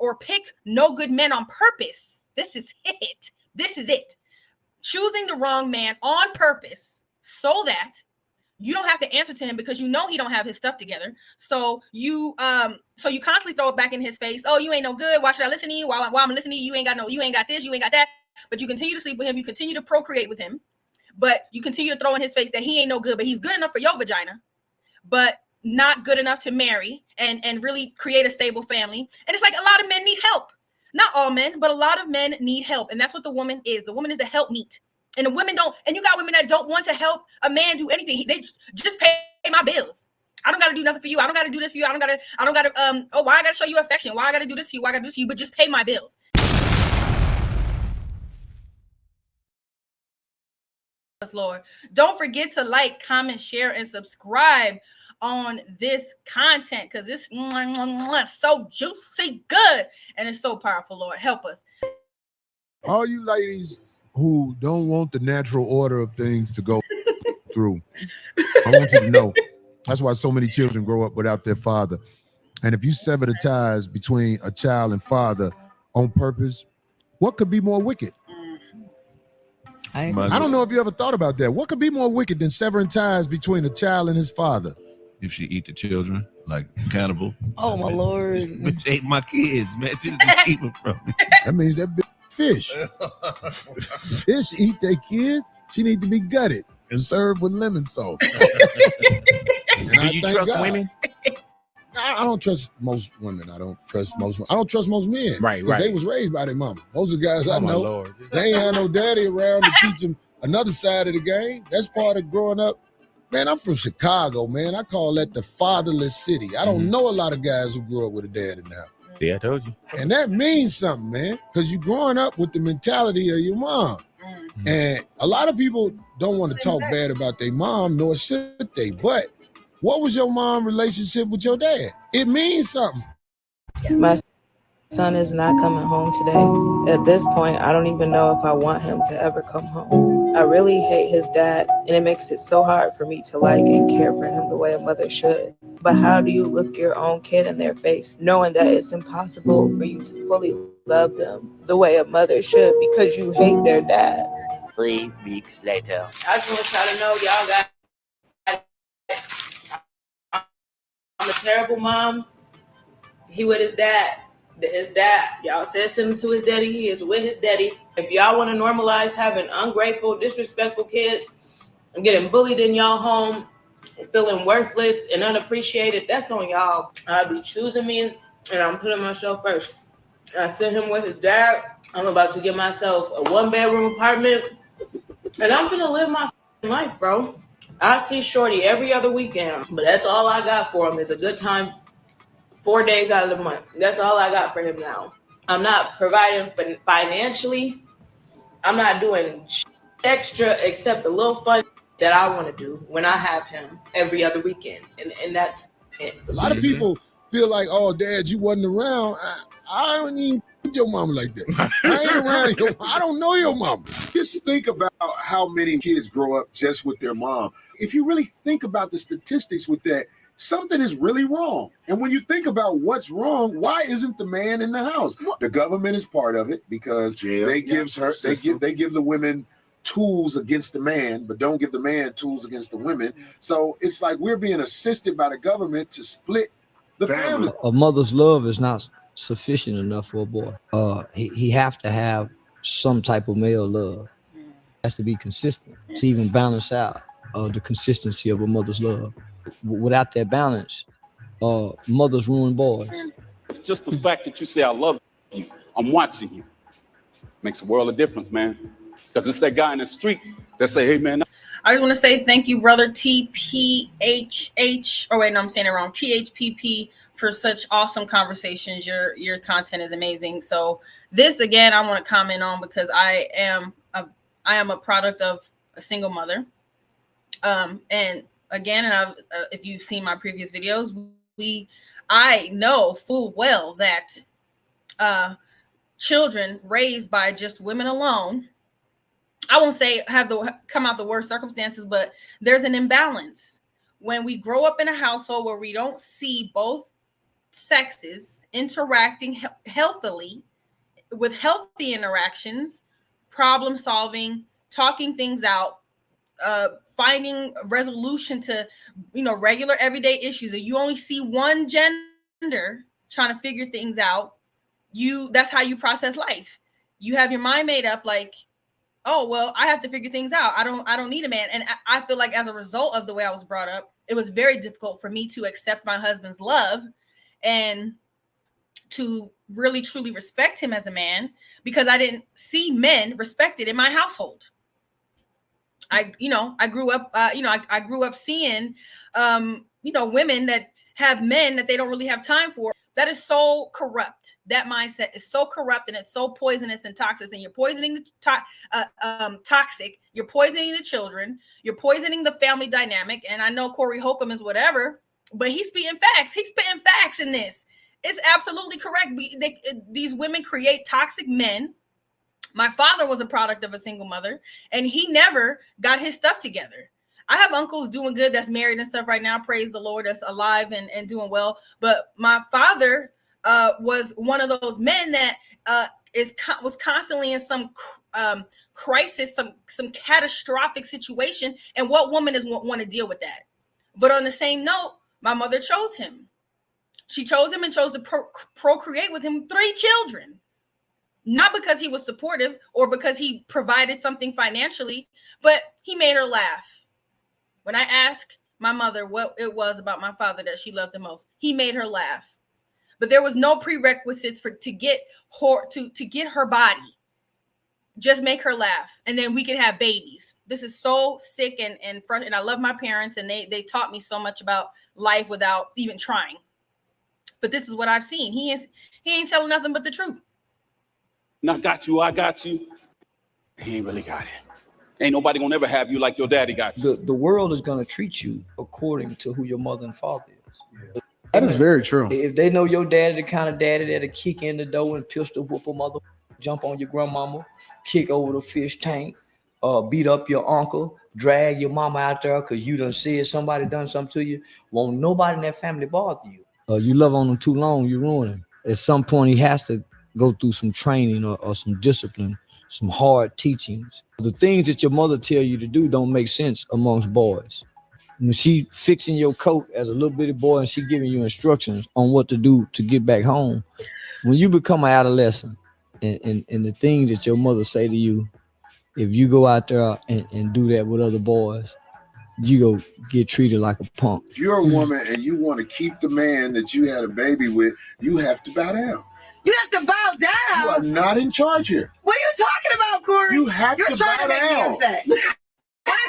or pick no good men on purpose. This is it. This is it. Choosing the wrong man on purpose so that you don't have to answer to him because you know he don't have his stuff together. So you constantly throw it back in his face. Oh, you ain't no good. Why should I listen to you? Why I'm listening to you? You ain't got this, you ain't got that. But you continue to sleep with him. You continue to procreate with him. But you continue to throw in his face that he ain't no good, but he's good enough for your vagina, but not good enough to marry and really create a stable family. And it's like a lot of men need help. Not all men, but a lot of men need help. And that's what the woman is. The woman is the helpmeet. And the women don't, and you got women that don't want to help a man do anything. They just pay my bills. I don't got to do nothing for you. I don't got to do this for you. I don't got to, why I got to show you affection? Why I got to do this for you? Why I got to do this for you? But just pay my bills. Lord, don't forget to like, comment, share, and subscribe on this content because it's so juicy good and it's so powerful. Lord, help us. All you ladies who don't want the natural order of things to go through, I want you to know that's why so many children grow up without their father. And if you sever the ties between a child and father on purpose, what could be more wicked? I don't know if you ever thought about that. What could be more wicked than severing ties between a child and his father? If she eat the children, like cannibal. Oh, my Lord. Bitch ate my kids, man. She just keep them from me. That means that bitch fish. Fish eat their kids. She need to be gutted and served with lemon salt. Do you trust women? I don't trust most women. I don't trust most men. Right. They was raised by their mama. Most of the guys I know, Lord. They ain't had no daddy around to teach them another side of the game. That's part of growing up. Man, I'm from Chicago, man. I call that the fatherless city. I don't know a lot of guys who grew up with a dad in the house. See, I told you. And that means something, man, because you're growing up with the mentality of your mom. And a lot of people don't want to talk bad about their mom, nor should they. But what was your mom's relationship with your dad? It means something. My son is not coming home today. At this point, I don't even know if I want him to ever come home. I really hate his dad, and it makes it so hard for me to like and care for him the way a mother should. But how do you look your own kid in their face, knowing that it's impossible for you to fully love them the way a mother should because you hate their dad? 3 weeks later. I just want y'all to know y'all got... I'm a terrible mom. He with his dad. Y'all said something to his daddy. He is with his daddy. If y'all want to normalize having ungrateful, disrespectful kids and getting bullied in y'all home and feeling worthless and unappreciated, that's on y'all. I'll be choosing me and I'm putting myself first. I sent him with his dad. I'm about to get myself a 1-bedroom apartment and I'm gonna live my life, bro. I see Shorty every other weekend, but that's all I got for him is a good time 4 days out of the month. That's all I got for him now. I'm not providing financially. I'm not doing extra except the little fun that I want to do when I have him every other weekend. And that's it. A lot of people feel like, oh, Dad, you wasn't around. I don't even your mama like that. I ain't around I don't know your mama. Just think about how many kids grow up just with their mom. If you really think about the statistics with that, something is really wrong. And when you think about what's wrong, why isn't the man in the house? The government is part of it because they give the women tools against the man, but don't give the man tools against the women. So it's like we're being assisted by the government to split the family. A mother's love is not sufficient enough for a boy. He have to have some type of male love. It has to be consistent to even balance out the consistency of a mother's love. Without that balance, mothers ruin boys. Just the fact that you say I love you, I'm watching you, makes a world of difference, man. Because it's that guy in the street that say, hey, man. I just want to say thank you, brother TPHH. Oh, wait, no, I'm saying it wrong. THPP for such awesome conversations. Your content is amazing. So this, again, I want to comment on because I am a product of a single mother. And again, and if you've seen my previous videos, I know full well that children raised by just women alone, I won't say come out the worst circumstances, but there's an imbalance when we grow up in a household where we don't see both sexes interacting healthily with healthy interactions, problem solving, talking things out, finding resolution to, regular everyday issues. If you only see one gender trying to figure things out, that's how you process life. You have your mind made up like, oh, well, I have to figure things out. I don't need a man. And I feel like as a result of the way I was brought up, it was very difficult for me to accept my husband's love and to really truly respect him as a man, because I didn't see men respected in my household. I grew up, I grew up seeing, women that have men that they don't really have time for. That is so corrupt. That mindset is so corrupt, and it's so poisonous and toxic. And you're poisoning the toxic. You're poisoning the children. You're poisoning the family dynamic. And I know Corey Holcome is whatever, but he's spitting facts. He's spitting facts in this. It's absolutely correct. These women create toxic men. My father was a product of a single mother, and he never got his stuff together. I have uncles doing good that's married and stuff right now. Praise the Lord, that's alive and doing well. But my father was one of those men that was constantly in some crisis, some catastrophic situation. And what woman want to deal with that? But on the same note, my mother chose him. She chose him and chose to procreate with him 3 children. Not because he was supportive or because he provided something financially, but he made her laugh. When I asked my mother what it was about my father that she loved the most, he made her laugh. But there was no prerequisites to get her body. Just make her laugh, and then we can have babies. This is so sick and I love my parents, and they taught me so much about life without even trying. But this is what I've seen. He ain't telling nothing but the truth. I got you. He ain't really got it. Ain't nobody gonna ever have you like your daddy got you. The world is gonna treat you according to who your mother and father is. That is very true. If they know your daddy, the kind of daddy that'll kick in the door and pistol whoop a mother, jump on your grandmama, kick over the fish tank, beat up your uncle, drag your mama out there because you done said somebody done something to you, won't nobody in that family bother you. You love on him too long, you ruin him. At some point, he has to go through some training or some discipline, some hard teachings. The things that your mother tell you to do don't make sense amongst boys. When she fixing your coat as a little bitty boy and she giving you instructions on what to do to get back home, when you become an adolescent and the things that your mother say to you, if you go out there and do that with other boys, you go get treated like a punk. If you're a woman and you want to keep the man that you had a baby with, you have to bow down. You have to bow down. You are not in charge here. What are you talking about, Corey? You have to bow down. Make me upset.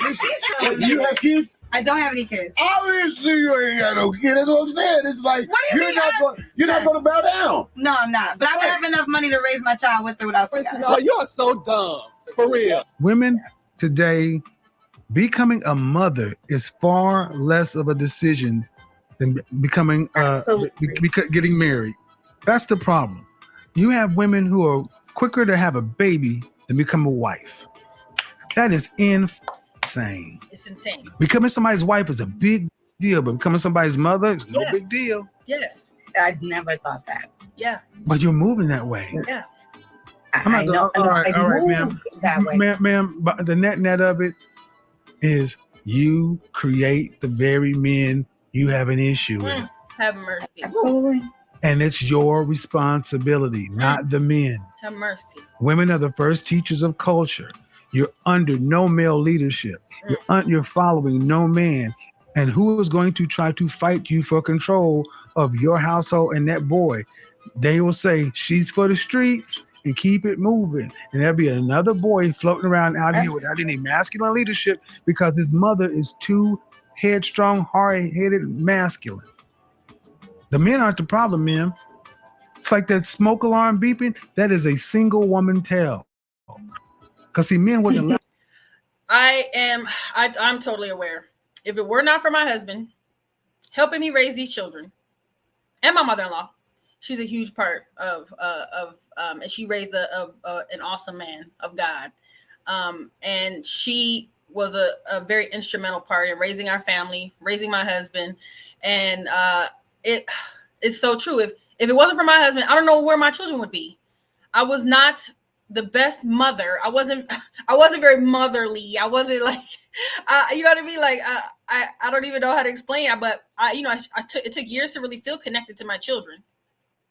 Listen, do you have kids? I don't have any kids. Obviously, you ain't got no kids. That's what I'm saying. It's like you're not going to bow down. No, I'm not. But I don't have enough money to raise my child with or without the guy. Oh, you're so dumb. For real. Women today, becoming a mother is far less of a decision than becoming getting married. That's the problem. You have women who are quicker to have a baby than become a wife. That is insane. It's insane. Becoming somebody's wife is a big deal, but becoming somebody's mother is no big deal. Yes. I'd never thought that. Yeah. But you're moving that way. Yeah. I know. All right, ma'am. That way. Ma'am, but the net of it is you create the very men you have an issue with. Have mercy. Absolutely. And it's your responsibility, not the men. Have mercy. Women are the first teachers of culture. You're under no male leadership. You're following no man. And who is going to try to fight you for control of your household and that boy? They will say, she's for the streets and keep it moving. And there'll be another boy floating around out here without any masculine leadership because his mother is too headstrong, hard-headed, masculine. The men aren't the problem, man. It's like that smoke alarm beeping. That is a single woman tale. Because see, men wouldn't allow. I'm totally aware. If it were not for my husband helping me raise these children, and my mother-in-law, she's a huge part of and she raised an awesome man of God. And she was a very instrumental part in raising our family, raising my husband. And It's so true. If it wasn't for my husband, I don't know where my children would be. I was not the best mother. I wasn't very motherly. I wasn't like, you know what I mean? Like, I don't even know how to explain it, but it took years to really feel connected to my children.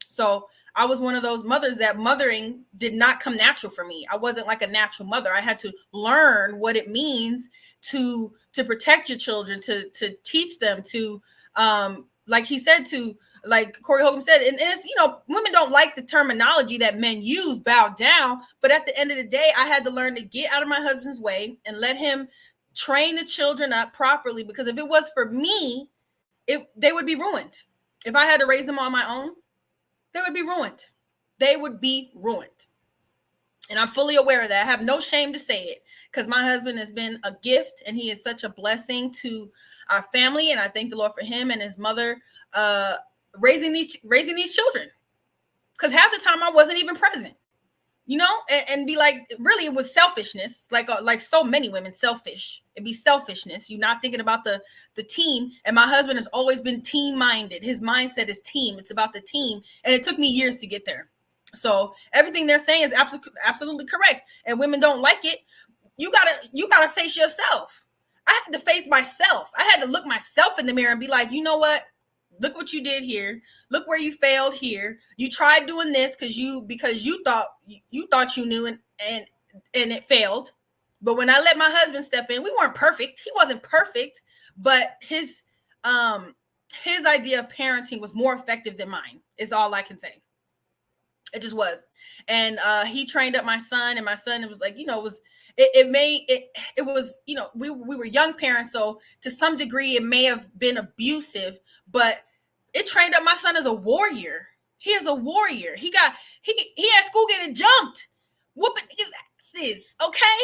So I was one of those mothers that mothering did not come natural for me. I wasn't like a natural mother. I had to learn what it means to protect your children, to teach them, to like he said, to like Corey Holcome said, and it's, women don't like the terminology that men use, bow down. But at the end of the day, I had to learn to get out of my husband's way and let him train the children up properly. Because if it was for me, they would be ruined. If I had to raise them on my own, they would be ruined. They would be ruined. And I'm fully aware of that. I have no shame to say it, because my husband has been a gift and he is such a blessing to our family. And I thank the Lord for him and his mother raising these children. Because half the time I wasn't even present, and be like, really, it was selfishness. Like so many women, selfish. It'd be selfishness. You're not thinking about the team. And my husband has always been team minded. His mindset is team. It's about the team. And it took me years to get there. So everything they're saying is absolutely correct. And women don't like it. You gotta face yourself. I had to face myself. I had to look myself in the mirror and be like, you know what? Look what you did here. Look where you failed here. You tried doing this because you thought you knew and it failed. But when I let my husband step in, we weren't perfect. He wasn't perfect, but his idea of parenting was more effective than mine, is all I can say. It just was. And he trained up my son, and my son, it was like, it was, we were young parents. So to some degree it may have been abusive, but it trained up my son as a warrior. He is a warrior. He had school getting jumped, whooping his asses. Okay.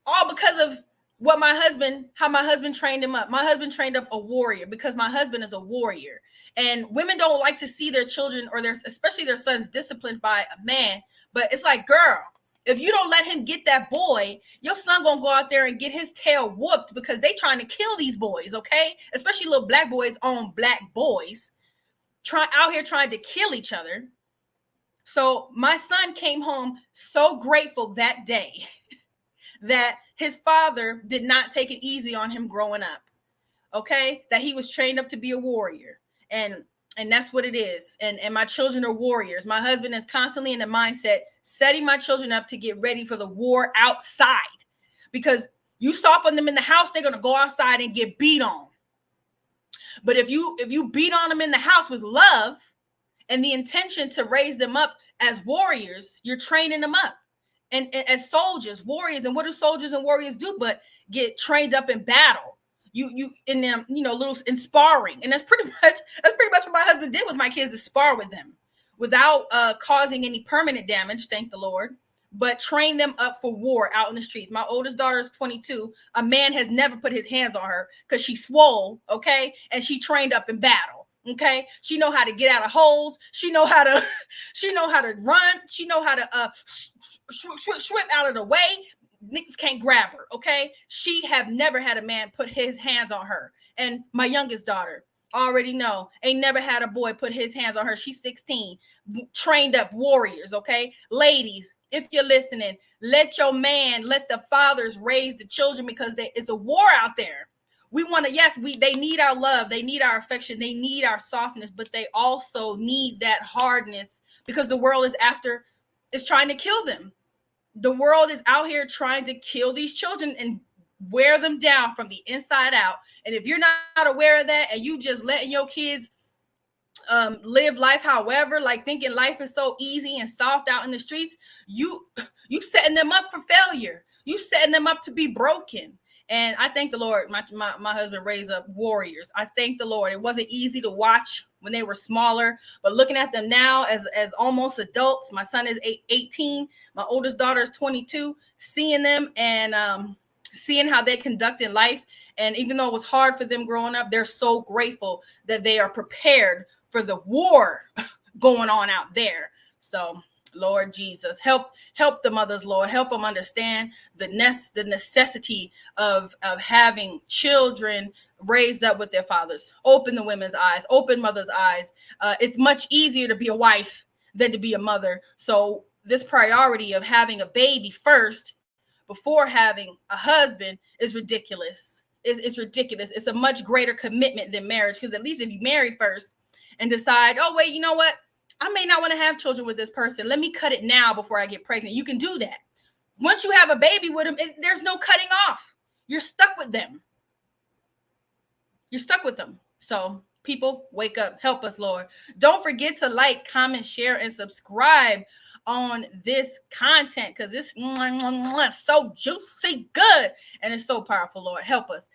All because of how my husband trained him up. My husband trained up a warrior because my husband is a warrior. And women don't like to see their children or especially their sons disciplined by a man. But it's like, girl, if you don't let him get that boy, your son gonna go out there and get his tail whooped because they trying to kill these boys, okay? Especially little black boys on black boys out here trying to kill each other. So my son came home so grateful that day that his father did not take it easy on him growing up, okay? That he was trained up to be a warrior. And that's what it is. And my children are warriors. My husband is constantly in the mindset, setting my children up to get ready for the war outside. Because you soften them in the house, they're going to go outside and get beat on. But if you beat on them in the house with love and the intention to raise them up as warriors, you're training them up. And as soldiers, warriors, and what do soldiers and warriors do but get trained up in battle? You in them, little in sparring. And that's pretty much what my husband did with my kids, is spar with them without causing any permanent damage, thank the Lord, but train them up for war out in the streets. My oldest daughter is 22. A man has never put his hands on her because she swole, okay? And she trained up in battle, okay? She know how to get out of holes. She know how to run. She know how to swim out of the way. Niggas can't grab her, okay? She have never had a man put his hands on her. And my youngest daughter, already know, ain't never had a boy put his hands on her. She's 16, trained up warriors, okay? Ladies, if you're listening, let the fathers raise the children, because there is a war out there. We want to, they need our love. They need our affection. They need our softness, but they also need that hardness, because the world is trying to kill them. The world is out here trying to kill these children and wear them down from the inside out. And if you're not aware of that, and you just letting your kids live life however, like thinking life is so easy and soft out in the streets, you setting them up for failure. You setting them up to be broken. And I thank the Lord, my husband raised up warriors. I thank the Lord. It wasn't easy to watch when they were smaller, but looking at them now as almost adults, my son is 18, my oldest daughter is 22, seeing them and seeing how they conduct in life. And even though it was hard for them growing up, they're so grateful that they are prepared for the war going on out there. So Lord Jesus, help the mothers, Lord. Help them understand the necessity of having children raised up with their fathers. Open the women's eyes, open mothers' eyes. It's much easier to be a wife than to be a mother. So this priority of having a baby first before having a husband is ridiculous. It's ridiculous. It's a much greater commitment than marriage, because at least if you marry first and decide, oh, wait, you know what? I may not want to have children with this person. Let me cut it now before I get pregnant. You can do that. Once you have a baby with them, there's no cutting off. You're stuck with them. You're stuck with them. So people, wake up. Help us, Lord. Don't forget to like, comment, share, and subscribe on this content, because it's so juicy good and it's so powerful. Lord, help us.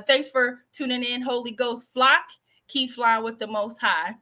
Thanks for tuning in, Holy Ghost flock. Keep flying with the Most High.